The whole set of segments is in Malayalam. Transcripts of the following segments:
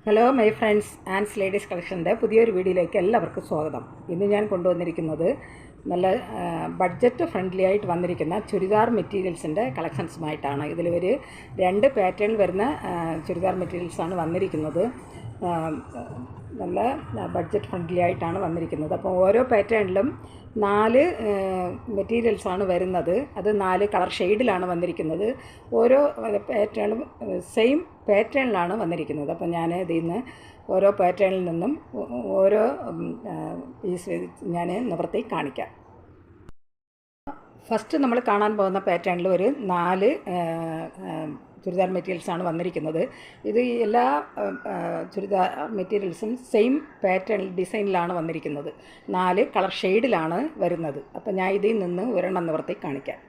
ഹലോ മൈ ഫ്രണ്ട്സ് ആൻഡ്സ് ലേഡീസ് കളക്ഷൻ്റെ പുതിയൊരു വീഡിയോയിലേക്ക് എല്ലാവർക്കും സ്വാഗതം. ഇന്ന് ഞാൻ കൊണ്ടുവന്നിരിക്കുന്നത് നല്ല ബഡ്ജറ്റ് ഫ്രണ്ട്ലി ആയിട്ട് വന്നിരിക്കുന്ന ചുരിദാർ മെറ്റീരിയൽസിൻ്റെ കളക്ഷൻസുമായിട്ടാണ്. ഇതിലൊരു 2 പാറ്റേൺ വരുന്ന ചുരിദാർ മെറ്റീരിയൽസാണ് വന്നിരിക്കുന്നത്. നല്ല ബഡ്ജറ്റ് ഫ്രണ്ട്ലി ആയിട്ടാണ് വന്നിരിക്കുന്നത്. അപ്പോൾ ഓരോ പാറ്റേണിലും 4 മെറ്റീരിയൽസാണ് വരുന്നത്. അത് 4 കളർ ഷെയ്ഡിലാണ് വന്നിരിക്കുന്നത്. ഓരോ പാറ്റേണും സെയിം പാറ്റേണിലാണ് വന്നിരിക്കുന്നത്. അപ്പോൾ ഞാൻ ഇതിൽ നിന്ന് ഓരോ പാറ്റേണിൽ നിന്നും ഓരോ പീസ് ഞാൻ നിവർത്തി കാണിക്കാം. ഫസ്റ്റ് നമ്മൾ കാണാൻ പോകുന്ന പാറ്റേണിൽ ഒരു 4 ചുരിദാർ മെറ്റീരിയൽസാണ് വന്നിരിക്കുന്നത്. ഇത് എല്ലാ ചുരിദാർ മെറ്റീരിയൽസും സെയിം പാറ്റേൺ ഡിസൈനിലാണ് വന്നിരിക്കുന്നത്. 4 കളർ ഷെയ്ഡിലാണ് വരുന്നത്. അപ്പോൾ ഞാൻ ഇതിൽ നിന്ന് ഒരെണ്ണം നിവർത്തി കാണിക്കാം.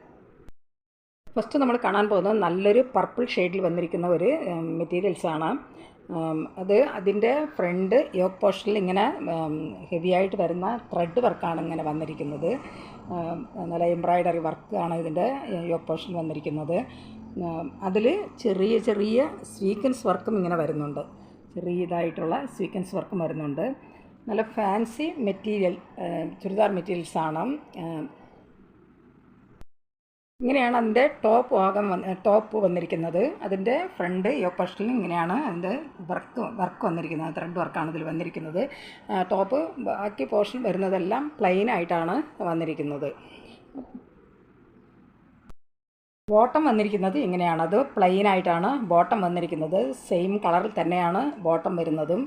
ഫസ്റ്റ് നമ്മൾ കാണാൻ പോകുന്നത് നല്ലൊരു പർപ്പിൾ ഷെയ്ഡിൽ വന്നിരിക്കുന്ന ഒരു മെറ്റീരിയൽസാണ്. അതിൻ്റെ ഫ്രണ്ട് യോക്ക് പോർഷനിൽ ഇങ്ങനെ ഹെവി ആയിട്ട് വരുന്ന ത്രെഡ് വർക്കാണ് ഇങ്ങനെ വന്നിരിക്കുന്നത്. നല്ല എംബ്രോയ്ഡറി വർക്കാണ് ഇതിൻ്റെ യോക്ക് പോർഷനിൽ വന്നിരിക്കുന്നത്. അതിൽ ചെറിയ ചെറിയ സ്വീക്വൻസ് വർക്കും ഇങ്ങനെ വരുന്നുണ്ട്. ചെറിയതായിട്ടുള്ള സ്വീക്വൻസ് വർക്കും വരുന്നുണ്ട്. നല്ല ഫാൻസി മെറ്റീരിയൽ ചുരിദാർ മെറ്റീരിയൽസാണ്. ഇങ്ങനെയാണ് അതിൻ്റെ ടോപ്പ് വന്നിരിക്കുന്നത്. അതിൻ്റെ ഫ്രണ്ട് യോക്ക് പോർഷനിൽ ഇങ്ങനെയാണ് അതിൻ്റെ വർക്ക് വന്നിരിക്കുന്നത്. ത്രെഡ് വർക്കാണ് ഇതിൽ വന്നിരിക്കുന്നത്. ടോപ്പ് ബാക്കി പോർഷൻ വരുന്നതെല്ലാം പ്ലെയിൻ ആയിട്ടാണ് വന്നിരിക്കുന്നത്. ബോട്ടം വന്നിരിക്കുന്നത് ഇങ്ങനെയാണ്. അത് പ്ലെയിൻ ആയിട്ടാണ് ബോട്ടം വന്നിരിക്കുന്നത്. സെയിം കളറിൽ തന്നെയാണ് ബോട്ടം വരുന്നതും.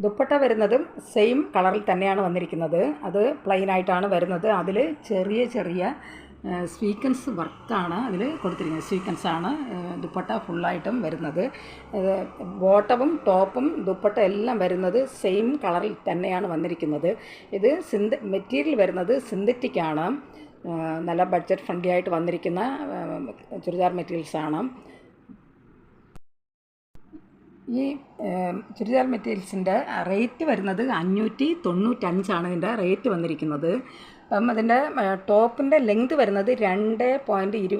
ദുപ്പട്ട വരുന്നതും സെയിം കളറിൽ തന്നെയാണ് വന്നിരിക്കുന്നത്. അത് പ്ലെയിൻ ആയിട്ടാണ് വരുന്നത്. അതിൽ ചെറിയ ചെറിയ സ്വീക്വൻസ് വർക്കാണ് അതിൽ കൊടുത്തിരിക്കുന്നത്. സ്വീക്വൻസാണ് ദുപ്പട്ട ഫുള്ളായിട്ടും വരുന്നത്. ബോട്ടവും ടോപ്പും ദുപ്പട്ട എല്ലാം വരുന്നത് സെയിം കളറിൽ തന്നെയാണ് വന്നിരിക്കുന്നത്. ഇത് മെറ്റീരിയൽ വരുന്നത് സിന്തറ്റിക്കാണ്. നല്ല ബഡ്ജറ്റ് ഫ്രണ്ട്ലി ആയിട്ട് വന്നിരിക്കുന്ന ചുരിദാർ മെറ്റീരിയൽസാണ്. ഈ ചുരിദാർ മെറ്റീരിയൽസിൻ്റെ റേറ്റ് വരുന്നത് 595 ഇതിൻ്റെ റേറ്റ് വന്നിരിക്കുന്നത്. അപ്പം അതിൻ്റെ ടോപ്പിൻ്റെ ലെങ്ത് വരുന്നത് 2.2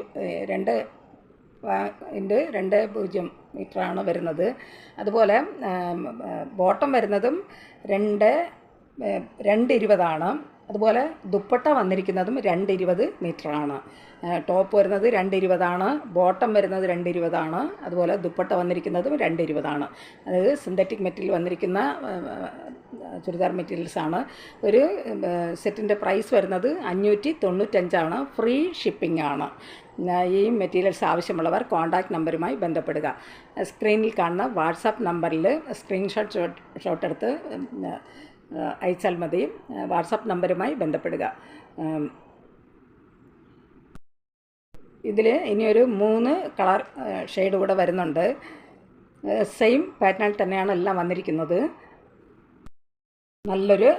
മീറ്ററാണ് വരുന്നത്. അതുപോലെ ബോട്ടം വരുന്നതും 2.20 അതുപോലെ ദുപ്പട്ട വന്നിരിക്കുന്നതും 2.20 മീറ്ററാണ്. ടോപ്പ് വരുന്നത് 2.20, ബോട്ടം വരുന്നത് 2.20, അതുപോലെ ദുപ്പട്ട വന്നിരിക്കുന്നതും 2.20. അതായത് സിന്തറ്റിക് മെറ്റീരിയൽ വന്നിരിക്കുന്ന ചുരിദാർ മെറ്റീരിയൽസാണ്. ഒരു സെറ്റിൻ്റെ പ്രൈസ് വരുന്നത് 595. ഫ്രീ ഷിപ്പിംഗ് ആണ്. ഈ മെറ്റീരിയൽസ് ആവശ്യമുള്ളവർ കോൺടാക്റ്റ് നമ്പറുമായി ബന്ധപ്പെടുക. സ്ക്രീനിൽ കാണുന്ന വാട്സാപ്പ് നമ്പറിൽ ഷോട്ട് എടുത്ത് അയച്ചാൽ മതി. വാട്സാപ്പ് നമ്പറുമായി ബന്ധപ്പെടുക. ഇതിൽ ഇനിയൊരു 3 കളർ ഷെയ്ഡ് കൂടെ വരുന്നുണ്ട്. സെയിം പാറ്റേണിൽ തന്നെയാണ് എല്ലാം വന്നിരിക്കുന്നത്. നല്ലൊരു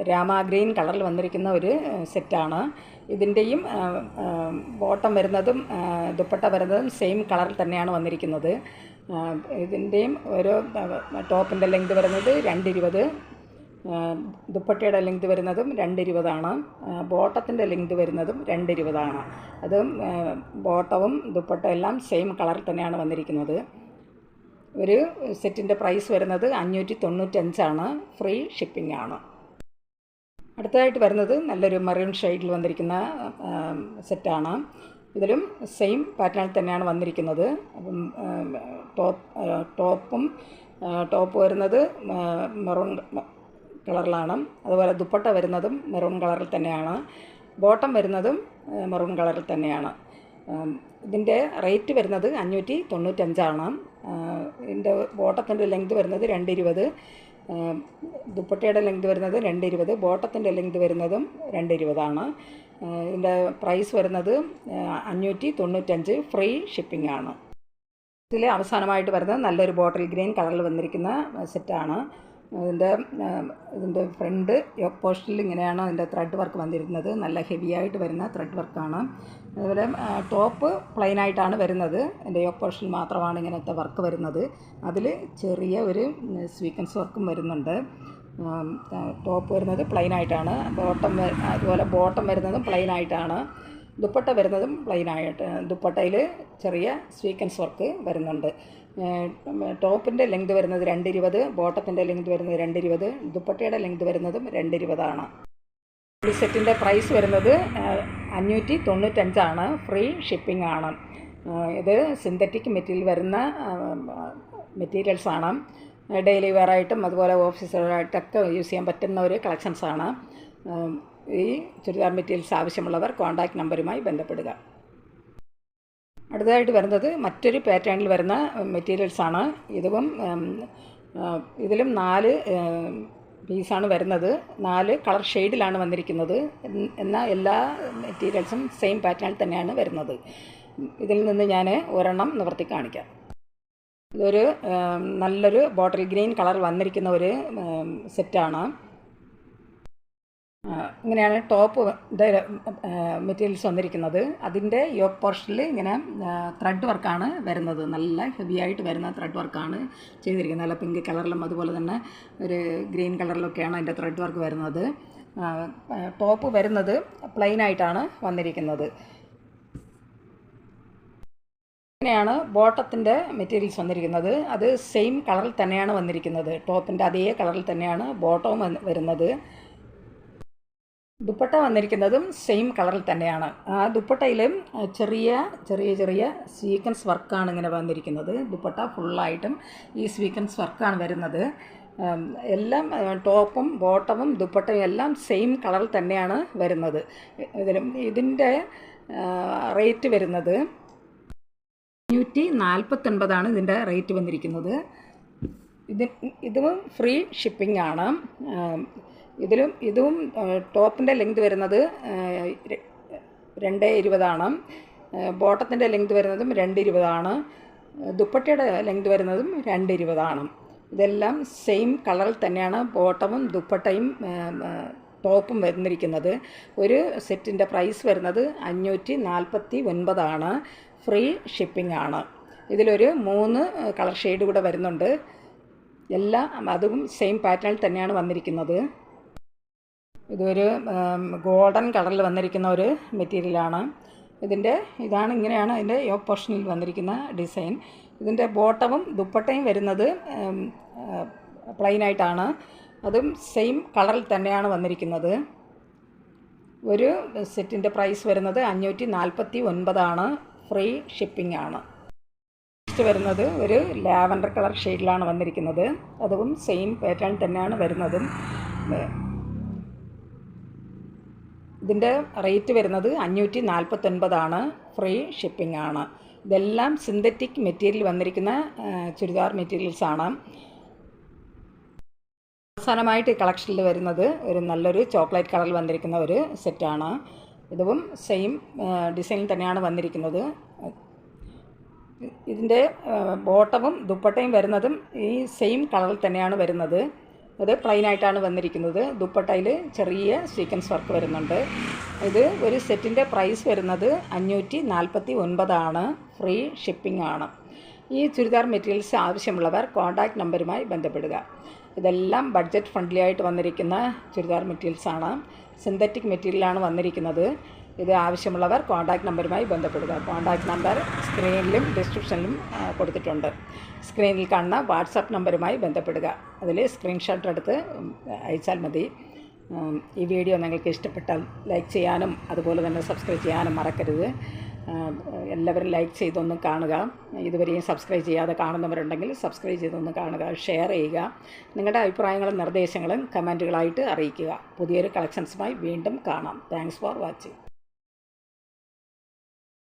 രാമ ഗ്രീൻ കളറിൽ വന്നിരിക്കുന്ന ഒരു സെറ്റാണ്. ഇതിൻ്റെയും ബോട്ടം വരുന്നതും ദുപ്പട്ട വരുന്നതും സെയിം കളറിൽ തന്നെയാണ് വന്നിരിക്കുന്നത്. ഇതിൻ്റെയും ഒരു ടോപ്പിൻ്റെ ലെങ്ത് വരുന്നത് 2.20, ദുപ്പട്ടയുടെ ലെങ്ത് വരുന്നതും 2.20, ബോട്ടത്തിൻ്റെ ലെങ്ത് വരുന്നതും 2.20. അതും ബോട്ടവും ദുപ്പട്ട എല്ലാം സെയിം കളറിൽ തന്നെയാണ് വന്നിരിക്കുന്നത്. ഒരു സെറ്റിൻ്റെ പ്രൈസ് വരുന്നത് 595. ഫ്രീ ഷിപ്പിംഗ് ആണ്. അടുത്തതായിട്ട് വരുന്നത് നല്ലൊരു മെറൂൺ ഷെയ്ഡിൽ വന്നിരിക്കുന്ന സെറ്റാണ്. ഇതിലും സെയിം പാറ്റേണിൽ തന്നെയാണ് വന്നിരിക്കുന്നത്. ടോപ്പ് വരുന്നത് മെറൂൺ കളറിലാണ്. അതുപോലെ ദുപ്പട്ട വരുന്നതും മെറൂൺ കളറിൽ തന്നെയാണ്. ബോട്ടം വരുന്നതും മെറൂൺ കളറിൽ തന്നെയാണ്. ഇതിൻ്റെ റേറ്റ് വരുന്നത് 595. ഇതിൻ്റെ ബോട്ടത്തിൻ്റെ ലെങ്ത് വരുന്നത് 2.20, ദുപ്പട്ടയുടെ ലെങ്ത് വരുന്നത് 2.20, ബോട്ടത്തിൻ്റെ ലെങ്ത് വരുന്നതും 2.20. ഇതിൻ്റെ പ്രൈസ് വരുന്നത് 595. ഫ്രീ ഷിപ്പിംഗ് ആണ്. ഇതിൽ അവസാനമായിട്ട് വരുന്നത് നല്ലൊരു ബോട്ടിൽ ഗ്രീൻ കളറിൽ വന്നിരിക്കുന്ന സെറ്റാണ്. ഇതിൻ്റെ ഫ്രണ്ട് യോക്ക് പോർഷനിൽ ഇങ്ങനെയാണ് അതിൻ്റെ ത്രെഡ് വർക്ക് വന്നിരിക്കുന്നത്. നല്ല ഹെവി ആയിട്ട് വരുന്ന ത്രെഡ് വർക്കാണ്. അതുപോലെ ടോപ്പ് പ്ലെയിൻ ആയിട്ടാണ് വരുന്നത്. എൻ്റെ യോക്ക് പോർഷനിൽ മാത്രമാണ് ഇങ്ങനത്തെ വർക്ക് വരുന്നത്. അതിൽ ചെറിയ ഒരു സ്വീക്വൻസ് വർക്കും വരുന്നുണ്ട്. ടോപ്പ് വരുന്നത് പ്ലെയിൻ ആയിട്ടാണ്. അതുപോലെ ബോട്ടം വരുന്നതും പ്ലെയിൻ ആയിട്ടാണ്. ദുപ്പട്ട വരുന്നതും പ്ലെയിനായിട്ട്, ദുപ്പട്ടയിൽ ചെറിയ സ്വീക്വൻസ് വർക്ക് വരുന്നുണ്ട്. ടോപ്പിൻ്റെ ലെങ്ത് വരുന്നത് 220, ബോട്ടത്തിൻ്റെ ലെങ്ത് വരുന്നത് 220, ദുപ്പട്ടയുടെ ലെങ്ത് വരുന്നതും 220 ഈ സെറ്റിൻ്റെ പ്രൈസ് വരുന്നത് 595 ഫ്രീ ഷിപ്പിംഗ് ആണ്. ഇത് സിന്തറ്റിക് മെറ്റീരിയൽ വരുന്ന മെറ്റീരിയൽസാണ്. ഡെയിലി വെയറായിട്ടും അതുപോലെ ഓഫീസുകളായിട്ടൊക്കെ യൂസ് ചെയ്യാൻ പറ്റുന്ന ഒരു കളക്ഷൻസാണ്. ഈ ചുരിദാർ മെറ്റീരിയൽസ് ആവശ്യമുള്ളവർ കോൺടാക്റ്റ് നമ്പറുമായി ബന്ധപ്പെടുക. അടുത്തതായിട്ട് വരുന്നത് മറ്റൊരു പാറ്റേണിൽ വരുന്ന മെറ്റീരിയൽസാണ്. ഇതിലും 4 പീസാണ് വരുന്നത്. 4 കളർ ഷെയ്ഡിലാണ് വന്നിരിക്കുന്നത്. എന്നാൽ എല്ലാ മെറ്റീരിയൽസും സെയിം പാറ്റേണിൽ തന്നെയാണ് വരുന്നത്. ഇതിൽ നിന്ന് ഞാൻ ഒരെണ്ണം നിവർത്തി കാണിക്കാം. ഇതൊരു നല്ലൊരു ബോട്ടിൽ ഗ്രീൻ കളർ വന്നിരിക്കുന്ന ഒരു സെറ്റാണ്. ഇങ്ങനെയാണ് ടോപ്പ് മെറ്റീരിയൽസ് വന്നിരിക്കുന്നത്. അതിൻ്റെ യോക്ക് പോർഷനിൽ ഇങ്ങനെ ത്രെഡ് വർക്കാണ് വരുന്നത്. നല്ല ഹെവി ആയിട്ട് വരുന്ന ത്രെഡ് വർക്കാണ് ചെയ്തിരിക്കുന്നത്. നല്ല പിങ്ക് കളറിലും അതുപോലെ തന്നെ ഒരു ഗ്രീൻ കളറിലൊക്കെയാണ് അതിൻ്റെ ത്രെഡ് വർക്ക് വരുന്നത്. ടോപ്പ് വരുന്നത് പ്ലെയിനായിട്ടാണ് വന്നിരിക്കുന്നത്. ഇങ്ങനെയാണ് ബോട്ടത്തിൻ്റെ മെറ്റീരിയൽസ് വന്നിരിക്കുന്നത്. അത് സെയിം കളറിൽ തന്നെയാണ് വന്നിരിക്കുന്നത്. ടോപ്പിൻ്റെ അതേ കളറിൽ തന്നെയാണ് ബോട്ടവും വരുന്നത്. ദുപ്പട്ട വന്നിരിക്കുന്നതും സെയിം കളറിൽ തന്നെയാണ്. ആ ദുപ്പട്ടയിലും ചെറിയ ചെറിയ ചെറിയ സ്വീക്വൻസ് വർക്കാണ് ഇങ്ങനെ വന്നിരിക്കുന്നത്. ദുപ്പട്ട ഫുള്ളായിട്ടും ഈ സ്വീക്വൻസ് വർക്കാണ് വരുന്നത്. എല്ലാം ടോപ്പും ബോട്ടവും ദുപ്പട്ടയും എല്ലാം സെയിം കളറിൽ തന്നെയാണ് വരുന്നത്. ഇതിൻ്റെ റേറ്റ് വരുന്നത് 549 ഇതിൻ്റെ റേറ്റ് വന്നിരിക്കുന്നത്. ഇതും ഫ്രീ ഷിപ്പിംഗ് ആണ്. ഇതും ടോപ്പിൻ്റെ ലെങ്ത് വരുന്നത് 220, ബോട്ടത്തിൻ്റെ ലെങ്ത് വരുന്നതും 220, ദുപ്പട്ടയുടെ ലെങ്ത് വരുന്നതും 220. ഇതെല്ലാം സെയിം കളറിൽ തന്നെയാണ് ബോട്ടവും ദുപ്പട്ടയും ടോപ്പും വന്നിരിക്കുന്നത്. ഒരു സെറ്റിൻ്റെ പ്രൈസ് വരുന്നത് 549, ഫ്രീ ഷിപ്പിംഗ് ആണ്. ഇതിലൊരു 3 കളർ ഷെയ്ഡ് കൂടെ വരുന്നുണ്ട്. അതും സെയിം പാറ്റേണിൽ തന്നെയാണ് വന്നിരിക്കുന്നത്. ഇതൊരു ഗോൾഡൻ കളറിൽ വന്നിരിക്കുന്ന ഒരു മെറ്റീരിയലാണ്. ഇങ്ങനെയാണ് അതിൻ്റെ യോക്ക് പോർഷനിൽ വന്നിരിക്കുന്ന ഡിസൈൻ. ഇതിൻ്റെ ബോട്ടവും ദുപ്പട്ടയും വരുന്നത് പ്ലെയിനായിട്ടാണ്. അതും സെയിം കളറിൽ തന്നെയാണ് വന്നിരിക്കുന്നത്. ഒരു സെറ്റിൻ്റെ പ്രൈസ് വരുന്നത് 549, ഫ്രീ ഷിപ്പിംഗ് ആണ്. നെക്സ്റ്റ് വരുന്നത് ഒരു ലാവൻഡർ കളർ ഷെയ്ഡിലാണ് വന്നിരിക്കുന്നത്. അതും സെയിം പാറ്റേൺ തന്നെയാണ് വരുന്നതും. ഇതിൻ്റെ റേറ്റ് വരുന്നത് 549, ഫ്രീ ഷിപ്പിംഗ് ആണ്. ഇതെല്ലാം സിന്തറ്റിക് മെറ്റീരിയൽ വന്നിരിക്കുന്ന ചുരിദാർ മെറ്റീരിയൽസാണ്. അവസാനമായിട്ട് ഈ കളക്ഷനിൽ വരുന്നത് ഒരു നല്ലൊരു ചോക്ലേറ്റ് കളറിൽ വന്നിരിക്കുന്ന ഒരു സെറ്റാണ്. ഇതും സെയിം ഡിസൈനിൽ തന്നെയാണ് വന്നിരിക്കുന്നത്. ഇതിൻ്റെ ബോട്ടവും ദുപ്പട്ടയും വരുന്നതും ഈ സെയിം കളറിൽ തന്നെയാണ് വരുന്നത്. അത് പ്ലെയിനായിട്ടാണ് വന്നിരിക്കുന്നത്. ദുപ്പട്ടയിൽ ചെറിയ സ്വീക്വൻസ് വർക്ക് വരുന്നുണ്ട്. ഇത് ഒരു സെറ്റിൻ്റെ പ്രൈസ് വരുന്നത് 549, ഫ്രീ ഷിപ്പിംഗ് ആണ്. ഈ ചുരിദാർ മെറ്റീരിയൽസ് ആവശ്യമുള്ളവർ കോൺടാക്റ്റ് നമ്പറുമായി ബന്ധപ്പെടുക. ഇതെല്ലാം ബഡ്ജറ്റ് ഫ്രണ്ട്ലി ആയിട്ട് വന്നിരിക്കുന്ന ചുരിദാർ മെറ്റീരിയൽസാണ്. സിന്തറ്റിക് മെറ്റീരിയലാണ് വന്നിരിക്കുന്നത്. ഇത് ആവശ്യമുള്ളവർ കോൺടാക്റ്റ് നമ്പറുമായി ബന്ധപ്പെടുക. കോൺടാക്റ്റ് നമ്പർ സ്ക്രീനിലും ഡിസ്ക്രിപ്ഷനിലും കൊടുത്തിട്ടുണ്ട്. സ്ക്രീനിൽ കാണുന്ന വാട്സാപ്പ് നമ്പറുമായി ബന്ധപ്പെടുക. അതിൽ സ്ക്രീൻഷോട്ട് എടുത്ത് അയച്ചാൽ മതി. ഈ വീഡിയോ നിങ്ങൾക്ക് ഇഷ്ടപ്പെട്ടാൽ ലൈക്ക് ചെയ്യാനും അതുപോലെ തന്നെ സബ്സ്ക്രൈബ് ചെയ്യാനും മറക്കരുത്. എല്ലാവരും ലൈക്ക് ചെയ്തൊന്ന് കാണുക. ഇതുവരെയും സബ്സ്ക്രൈബ് ചെയ്യാതെ കാണുന്നവരുണ്ടെങ്കിൽ സബ്സ്ക്രൈബ് ചെയ്തൊന്ന് കാണുക, ഷെയർ ചെയ്യുക. നിങ്ങളുടെ അഭിപ്രായങ്ങളും നിർദ്ദേശങ്ങളും കമൻറ്റുകളായിട്ട് അറിയിക്കുക. പുതിയൊരു കളക്ഷൻസുമായി വീണ്ടും കാണാം. Thanks for watching.